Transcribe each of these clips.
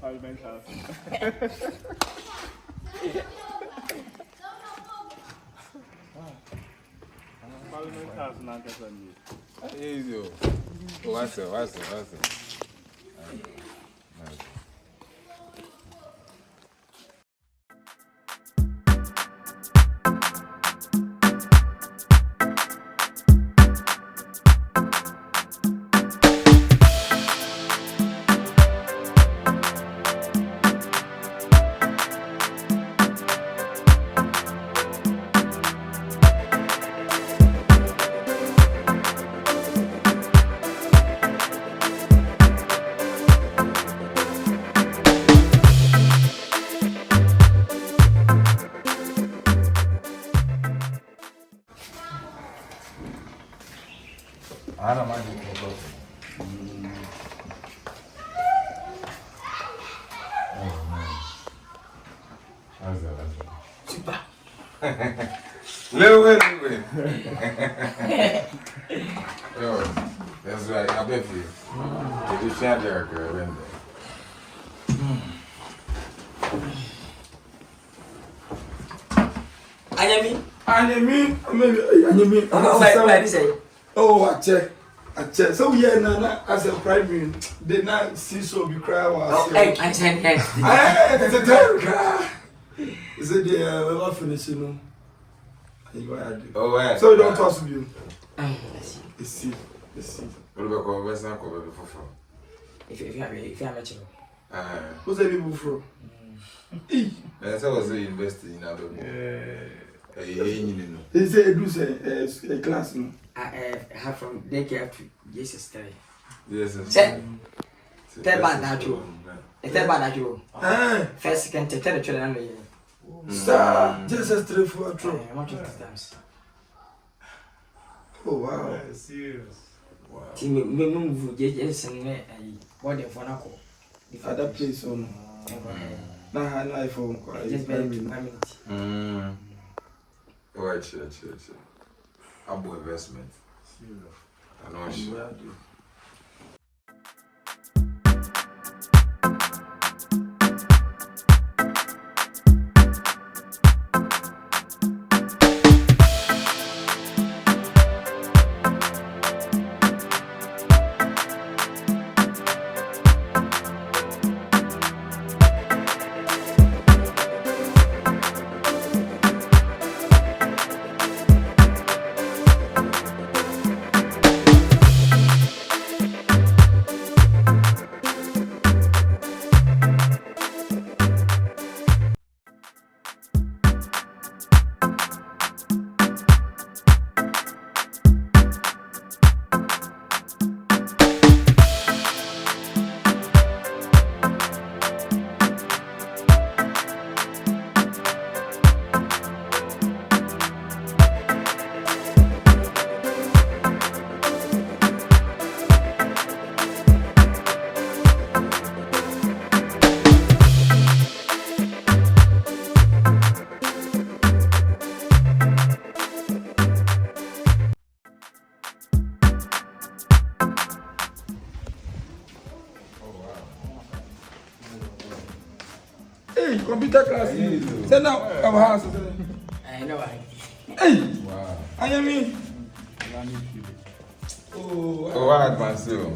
Parliament House. Parliament House, Nkansah. Easy. What's it? I don't mind it. Oh man. How's that? Super. Lilwin. Yo, that's right. I bet you. If you shot there, girl, then. Anyami. What is it? Oh, I check. So yeah, Nana, as a primary, did not see so be cry was. Oh, I check. It's a terrible cry. Is it we're finishing? Oh, yeah. So you don't trust me. Let's see. What about conversation before? If you have a chill. Who's the people from? That's how I was investing in other. He said, do say a class. I have from daycare to Jesus 3. Yes, Tell bad that you. First, second, third, children. Sir, Jesus 3 for a true. Oh, wow. Serious. Wow. Team, we move Jesus and body for an alcohol. The other place on. Now, I know for just very minute. Right, Abo investment. I know she. Hey, computer class. Send out our house. I know. Hey, Wow. I mean. Oh, what myself?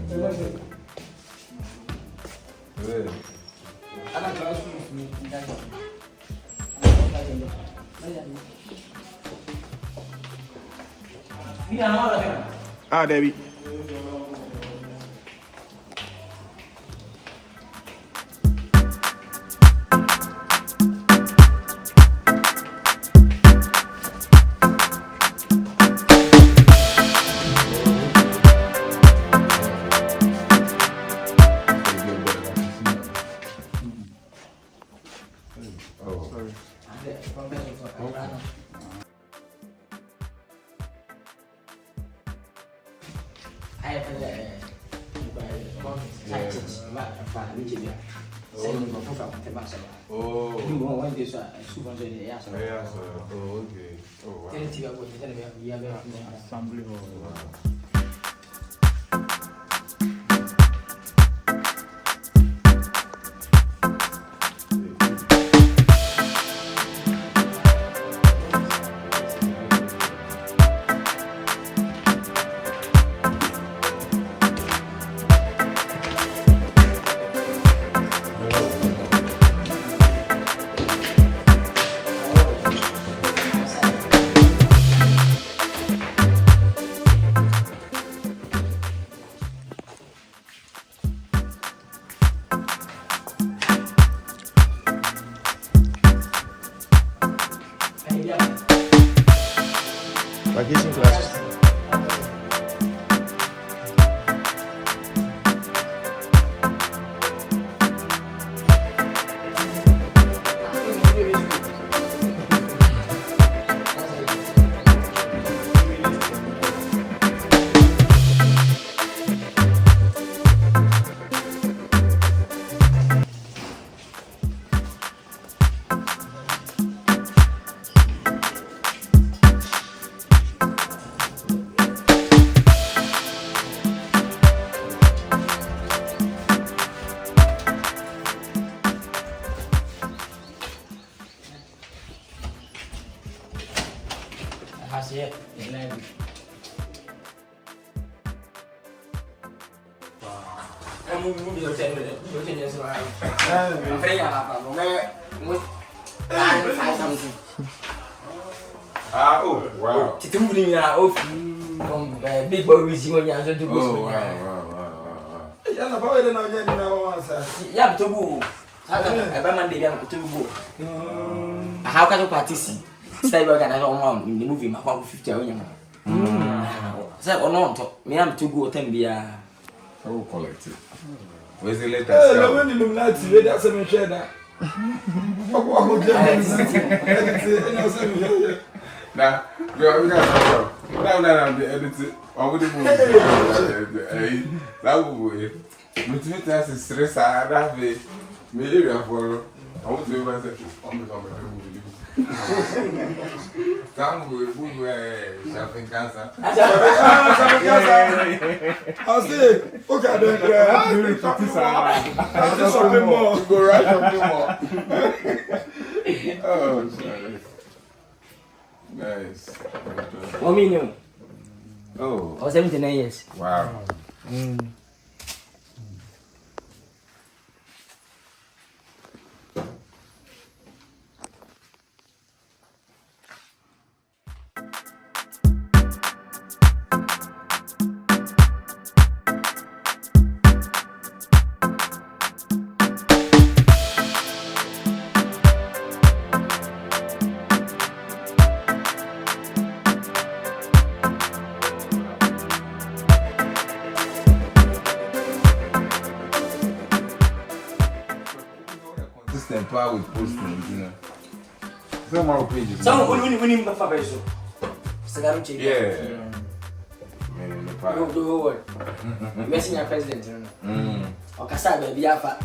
Ah, Debbie. Assembly hall. Oh, wow. Big boy with you when you're to go. Oh, wow. Yeah, about it now, yeah, Yeah, to go. Every Monday, to go. How can you participate? Stay back and I don't want in the movie, my 50 years. So, or not, me, I'm to go 10 beer. Oh, collective. Where's the latest? the one Illuminati, that's a share that. Now, we got now, the editor. I would have that would be. Between us is stress. I have a area for. I would do myself on the Some will shopping Nkansah. I'll say, okay, then shopping mall. Go right shopping mall. Oh, sorry. Nice. What mean? Oh. I was 79 years. Wow. Power with posting, you know. Some more pages. Some winning the Fabriso. Yeah. The whole world. Messing your president. Or Kasa, baby, Alpha.